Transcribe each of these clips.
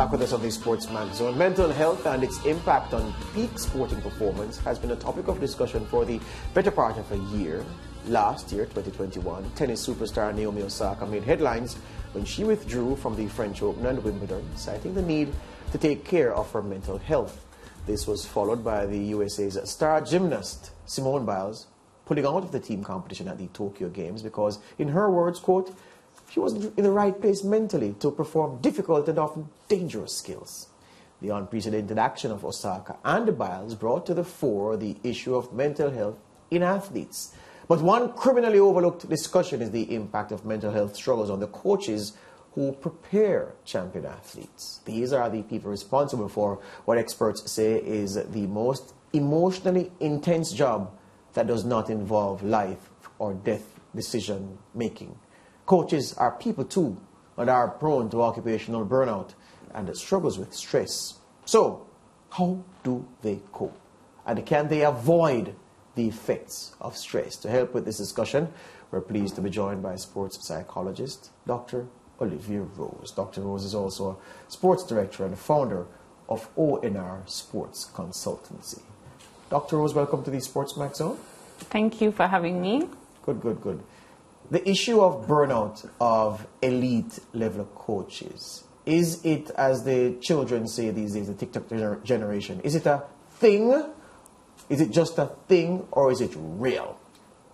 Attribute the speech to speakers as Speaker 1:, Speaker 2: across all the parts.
Speaker 1: Back with us on the SportsMax Zone. Mental health and its impact on peak sporting performance has been a topic of discussion for the better part of a year. Last year, 2021, tennis superstar Naomi Osaka made headlines when she withdrew from the French Open and Wimbledon, citing the need to take care of her mental health. This was followed by the USA's star gymnast, Simone Biles, pulling out of the team competition at the Tokyo Games because, in her words, quote, she wasn't in the right place mentally to perform difficult and often dangerous skills. The unprecedented action of Osaka and Biles brought to the fore the issue of mental health in athletes. But one criminally overlooked discussion is the impact of mental health struggles on the coaches who prepare champion athletes. These are the people responsible for what experts say is the most emotionally intense job that does not involve life or death decision making. Coaches are people too and are prone to occupational burnout and struggles with stress. So, how do they cope? And can they avoid the effects of stress? To help with this discussion, we're pleased to be joined by sports psychologist, Dr. Olivia Rose. Dr. Rose is also a sports director and founder of ONR Sports Consultancy. Dr. Rose, welcome to the SportsMax Zone.
Speaker 2: Thank you for having me.
Speaker 1: Good. The issue of burnout of elite level coaches, is it, as the children say these days, the TikTok generation, is it a thing? Is it just a thing, or is it real?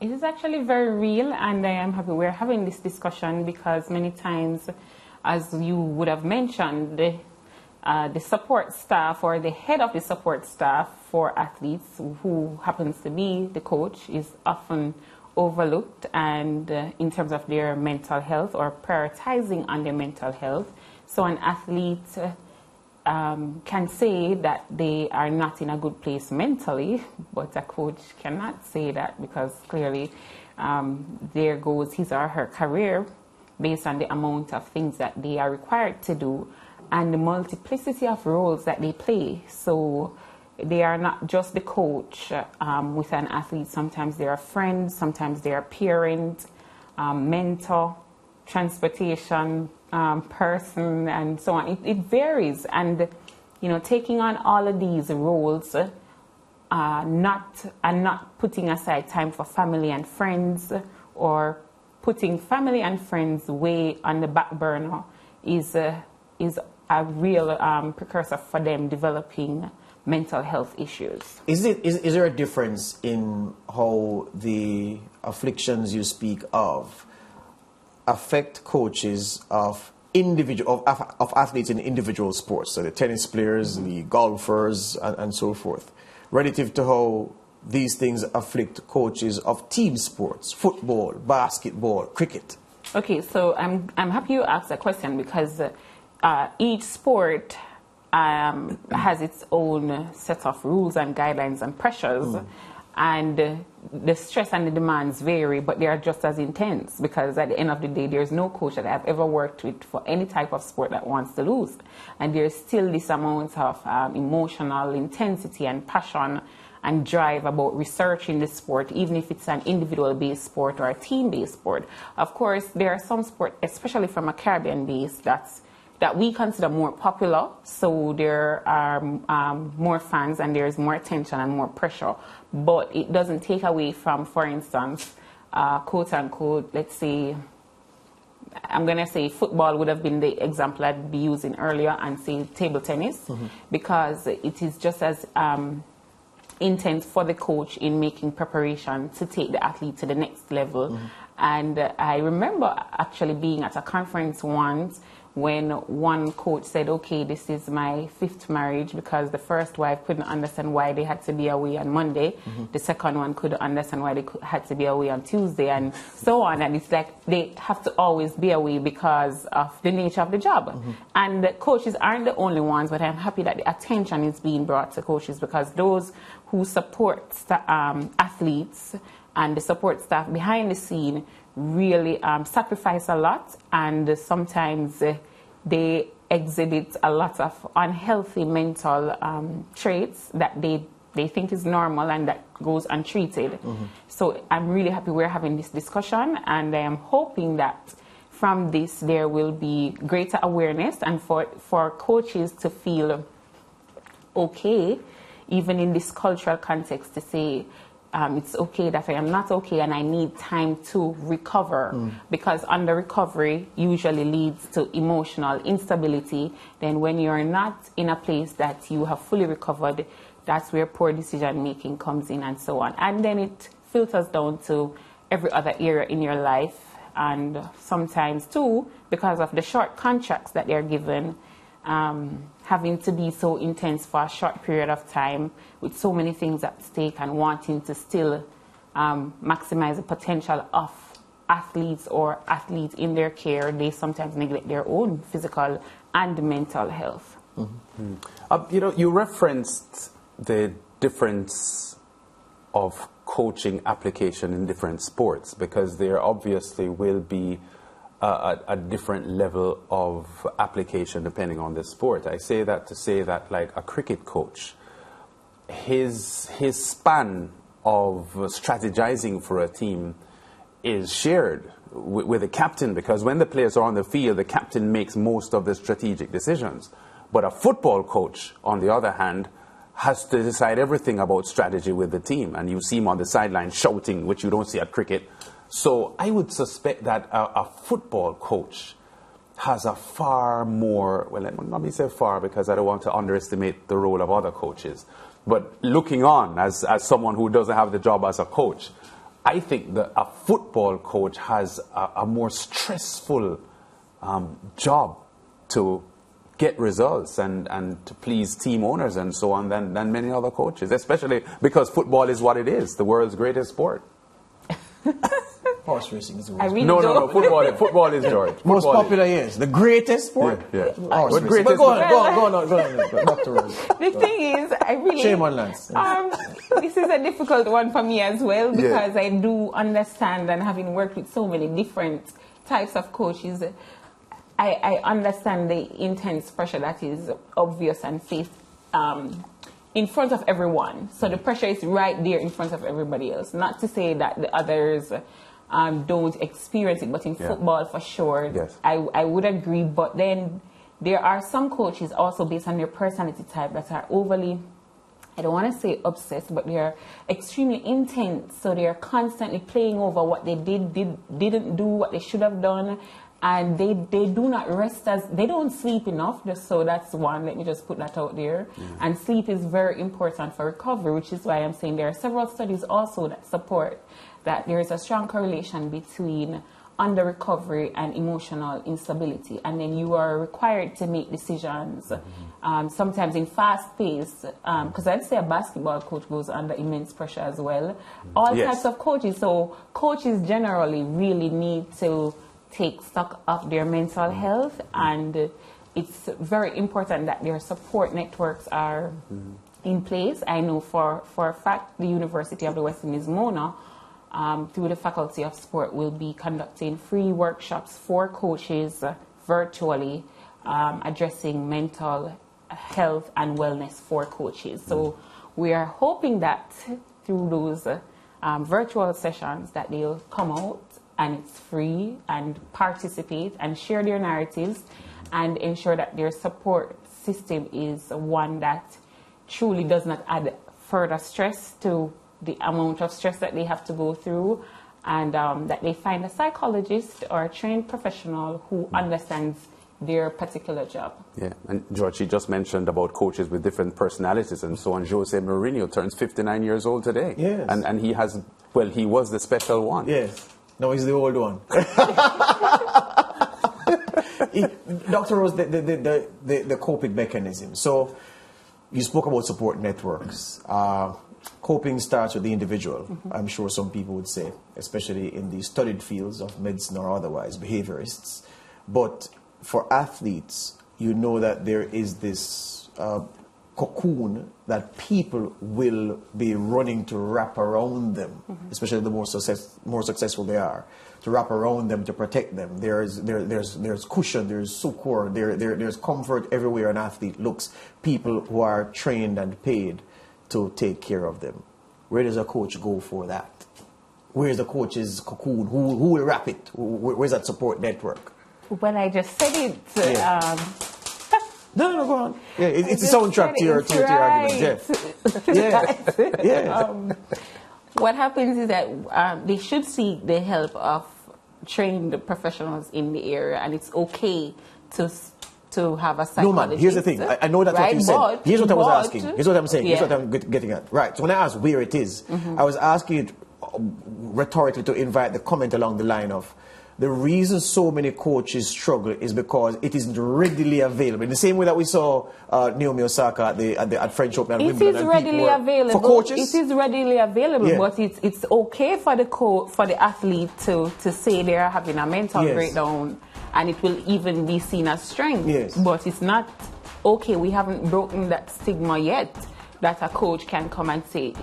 Speaker 2: It is actually very real, and I am happy we're having this discussion because many times, as you would have mentioned, the support staff or the head of the support staff for athletes, who happens to be the coach, is often overlooked, and in terms of their mental health or prioritizing on their mental health. So an athlete can say that they are not in a good place mentally, but a coach cannot say that because clearly there goes his or her career based on the amount of things that they are required to do and the multiplicity of roles that they play. So they are not just the coach with an athlete. Sometimes they are friends, sometimes they are parent, mentor, transportation person, and so on. It varies, and taking on all of these roles, not putting aside time for family and friends, or putting family and friends way on the back burner is a real precursor for them developing mental health issues.
Speaker 1: Is there a difference in how the afflictions you speak of affect coaches of athletes in individual sports, so the tennis players, the golfers, and so forth, relative to how these things afflict coaches of team sports, football, basketball, cricket?
Speaker 2: Okay, so I'm happy you asked that question because each sport has its own set of rules and guidelines and pressures, and the stress and the demands vary, but they are just as intense because at the end of the day, there's no coach that I've ever worked with for any type of sport that wants to lose, and there's still this amount of emotional intensity and passion and drive about researching the sport, even if it's an individual-based sport or a team-based sport. Of course, there are some sports, especially from a Caribbean base, that we consider more popular, so there are more fans and there's more attention and more pressure. But it doesn't take away from, for instance, quote unquote, let's say, I'm going to say football would have been the example I'd be using earlier, and say table tennis, because it is just as intense for the coach in making preparation to take the athlete to the next level. And I remember actually being at a conference once when one coach said, okay, this is my 5th marriage, because the first wife couldn't understand why they had to be away on Monday. The second one couldn't understand why they had to be away on Tuesday, and so on. And it's like they have to always be away because of the nature of the job. And the coaches aren't the only ones, but I'm happy that the attention is being brought to coaches, because those who support athletes and the support staff behind the scene really sacrifice a lot, and sometimes they exhibit a lot of unhealthy mental traits that they think is normal and that goes untreated. So I'm really happy we're having this discussion, and I am hoping that from this, there will be greater awareness, and for coaches to feel okay, even in this cultural context, to say it's okay that I am not okay and I need time to recover, because under recovery usually leads to emotional instability. Then when you're not in a place that you have fully recovered, that's where poor decision making comes in, and so on. And then it filters down to every other area in your life. And sometimes, too, because of the short contracts that they're given, having to be so intense for a short period of time with so many things at stake and wanting to still maximize the potential of athletes or athletes in their care, they sometimes neglect their own physical and mental health.
Speaker 3: You referenced the difference of coaching application in different sports, because there obviously will be a different level of application depending on the sport. I say that to say that, like a cricket coach, his span of strategizing for a team is shared with the captain, because when the players are on the field, the captain makes most of the strategic decisions. But a football coach, on the other hand, has to decide everything about strategy with the team, and you see him on the sideline shouting, which you don't see at cricket. So I would suspect that a football coach has a far more, well, let me say far, because I don't want to underestimate the role of other coaches, but looking on as someone who doesn't have the job as a coach, I think that a football coach has a more stressful job to get results and to please team owners and so on than many other coaches, especially because football is what it is, the world's greatest sport.
Speaker 1: Horse racing is the worst.
Speaker 3: No. Football is George.
Speaker 1: Most popular, yes. The greatest sport.
Speaker 3: Yeah.
Speaker 1: Horse racing. But go on, Dr. Rose.
Speaker 2: The thing is, I really...
Speaker 1: Shame on Lance.
Speaker 2: This is a difficult one for me as well, because I do understand, and having worked with so many different types of coaches, I understand the intense pressure that is obvious and faced in front of everyone. So the pressure is right there in front of everybody else. Not to say that the others don't experience it, but in football for sure,
Speaker 3: yes.
Speaker 2: I would agree. But then there are some coaches also based on their personality type that are overly, I don't want to say obsessed, but they're extremely intense. So they're constantly playing over what they didn't do, what they should have done. And they do not rest, they don't sleep enough. Just so that's one, let me just put that out there. And sleep is very important for recovery, which is why I'm saying there are several studies also that support that there is a strong correlation between under recovery and emotional instability. And then you are required to make decisions, sometimes in fast pace, because I'd say a basketball coach goes under immense pressure as well. All types of coaches. So coaches generally really need to take stock of their mental health, and it's very important that their support networks are in place. I know for a fact the University of the West Indies, Mona, through the Faculty of Sport, will be conducting free workshops for coaches virtually, addressing mental health and wellness for coaches. So we are hoping that through those virtual sessions that they'll come out and it's free, and participate and share their narratives and ensure that their support system is one that truly does not add further stress to the amount of stress that they have to go through, and that they find a psychologist or a trained professional who understands their particular job.
Speaker 3: Yeah, and George, she just mentioned about coaches with different personalities and so on. Jose Mourinho turns 59 years old today.
Speaker 1: Yes.
Speaker 3: And he has, well, he was the special one.
Speaker 1: Yes. No, he's the old one. Dr. Rose, the coping mechanism. So you spoke about support networks. Coping starts with the individual, I'm sure some people would say, especially in the studied fields of medicine or otherwise, behaviorists. But for athletes, you know that there is this cocoon that people will be running to wrap around them, especially the more successful they are, to wrap around them, to protect them. There's cushion, there's succor, there's comfort everywhere an athlete looks. People who are trained and paid to take care of them. Where does a coach go for that? where's the coach's cocoon? Who will wrap it? Where's that support network?
Speaker 2: Well, I just said it.
Speaker 1: Yeah. No, go on. Yeah, it's a soundtrack to your argument, Jeff. Yeah, yeah.
Speaker 2: What happens is that they should seek the help of trained professionals in the area, and it's okay to have a psychologist.
Speaker 1: No, man, here's the thing. I know that's what you said. Here's what I was asking. Here's what I'm saying.
Speaker 2: Yeah.
Speaker 1: Here's what I'm getting at. Right, so when I asked where it is, I was asking it rhetorically to invite the comment along the line of, the reason so many coaches struggle is because it isn't readily available. In the same way that we saw Naomi Osaka at French Open and Wimbledon.
Speaker 2: It is readily available.
Speaker 1: For coaches?
Speaker 2: It is readily available,
Speaker 1: Yeah.
Speaker 2: but it's okay for the athlete to say they're having a mental breakdown, and it will even be seen as strength.
Speaker 1: Yes.
Speaker 2: But it's not okay. We haven't broken that stigma yet that a coach can come and say,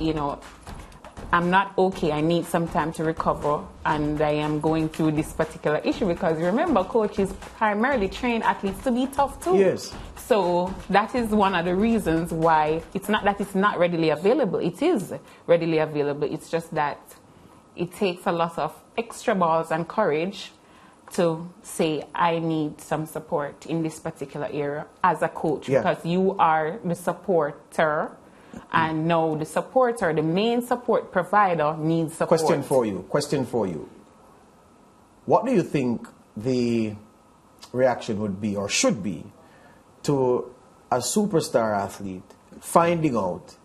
Speaker 2: I'm not okay, I need some time to recover, and I am going through this particular issue. Because remember, coaches primarily train athletes to be tough too.
Speaker 1: Yes.
Speaker 2: So that is one of the reasons why it's not that it's not readily available. It is readily available. It's just that it takes a lot of extra balls and courage to say, I need some support in this particular area as a coach, because you are the supporter. And no, the supporter, the main support provider, needs support.
Speaker 1: Question for you. What do you think the reaction would be or should be to a superstar athlete finding out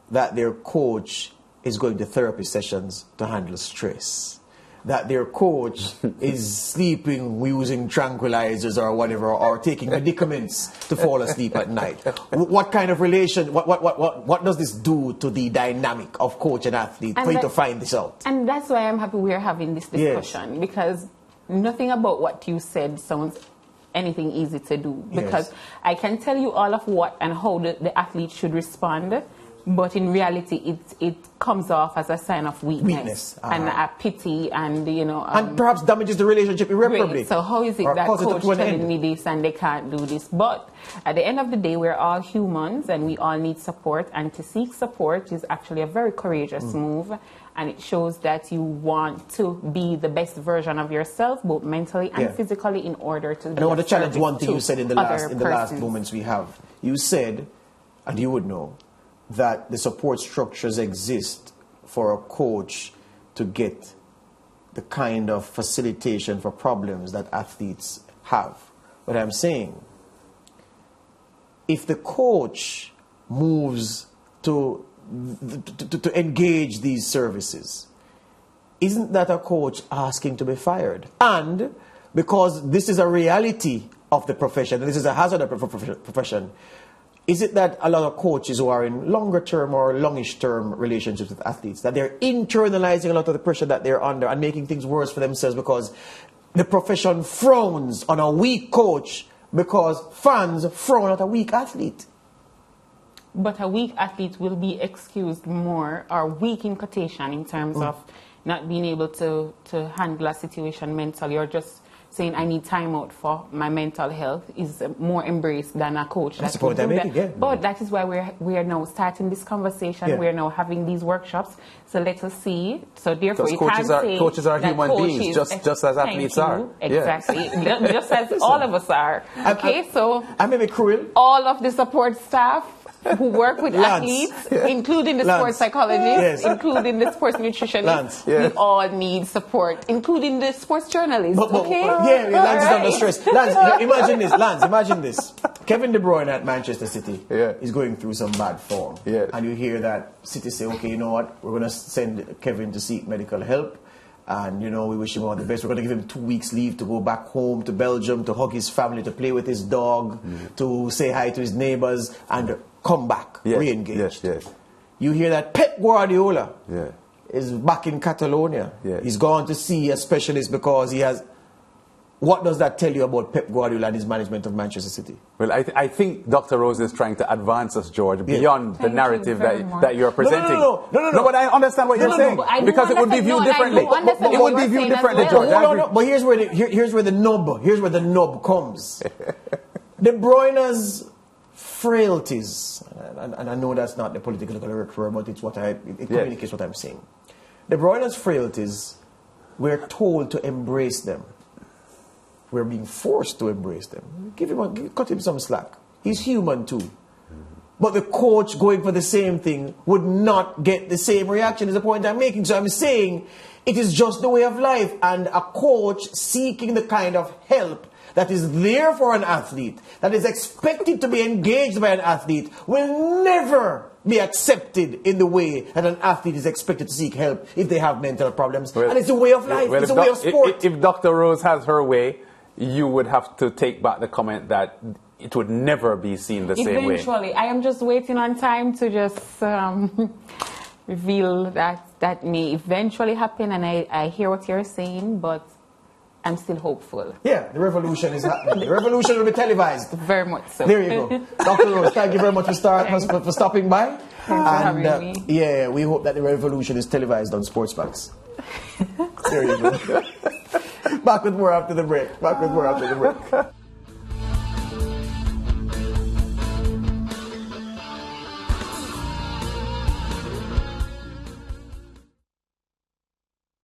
Speaker 1: that their coach is going to therapy sessions to handle stress? That their coach is sleeping using tranquilizers or whatever, or taking medicaments to fall asleep at night. What kind of relation, what does this do to the dynamic of coach and athlete for you to find this out?
Speaker 2: And that's why I'm happy we're having this discussion, because nothing about what you said sounds anything easy to do. Because I can tell you all of what and how the athlete should respond, but in reality, it comes off as a sign of weakness. And a pity, and
Speaker 1: and perhaps damages the relationship irreparably.
Speaker 2: So how is it that coach telling me this and they can't do this? But at the end of the day, we're all humans and we all need support. And to seek support is actually a very courageous move, and it shows that you want to be the best version of yourself, both mentally and physically, in order to.
Speaker 1: And I want to challenge one thing you said in the last moments we have. You said, and you would know, that the support structures exist for a coach to get the kind of facilitation for problems that athletes have. But I'm saying, if the coach moves to engage these services, isn't that a coach asking to be fired? And because this is a reality of the profession, and this is a hazard of the profession, is it that a lot of coaches who are in longer term or longish term relationships with athletes, that they're internalizing a lot of the pressure that they're under and making things worse for themselves because the profession frowns on a weak coach because fans frown at a weak athlete?
Speaker 2: But a weak athlete will be excused more, or weak in quotation, in terms of not being able to handle a situation mentally, or just saying I need time out for my mental health, is more embraced than a coach.
Speaker 1: That's the point I'm making,
Speaker 2: But that is why we are now starting this conversation. We are now having these workshops. So let us see. So therefore,
Speaker 3: coaches are human beings, just as athletes are.
Speaker 2: Exactly, just as all of us are. Okay, so
Speaker 1: I may be cruel.
Speaker 2: All of the support staff who work with athletes, including the sports psychologists, including the sports nutritionists, we all need support, including the sports journalists. Lance
Speaker 1: is under stress. Lance, imagine this. Kevin De Bruyne at Manchester City is going through some bad form. And you hear that City say, okay, you know what, we're going to send Kevin to seek medical help. And, we wish him all the best. We're going to give him 2 weeks leave to go back home to Belgium, to hug his family, to play with his dog, to say hi to his neighbors, and come back, re-engaged. You hear that Pep Guardiola is back in Catalonia. He's gone to see a specialist because he has... What does that tell you about Pep Guardiola and his management of Manchester City?
Speaker 3: Well, I think Dr. Rose is trying to advance us, George, beyond the narrative that you're presenting.
Speaker 1: No,
Speaker 3: but I understand what you're saying. Because it would be viewed differently. It would be viewed differently, George.
Speaker 1: But here's where the nub comes. De Bruyne's frailties, and I know that's not the political correct word, but it communicates what I'm saying. De Bruyne's frailties, we're told to embrace them. We're being forced to embrace them. Cut him some slack. He's human too. But the coach going for the same thing would not get the same reaction, is the point I'm making. So I'm saying it is just the way of life, and a coach seeking the kind of help that is there for an athlete, that is expected to be engaged by an athlete, will never be accepted in the way that an athlete is expected to seek help if they have mental problems. And it's a way of life, it's a way of sport.
Speaker 3: If Dr. Rose has her way, you would have to take back the comment that it would never be seen the same way.
Speaker 2: Eventually. I am just waiting on time to just reveal that may eventually happen, and I hear what you're saying, but I'm still hopeful.
Speaker 1: Yeah, the revolution is happening. The revolution will be televised.
Speaker 2: Very much so.
Speaker 1: There you go. Dr. Rose, thank you very much for stopping by.
Speaker 2: Thanks for having me.
Speaker 1: Yeah, we hope that the revolution is televised on SportsMax. There you go. Back with more after the break.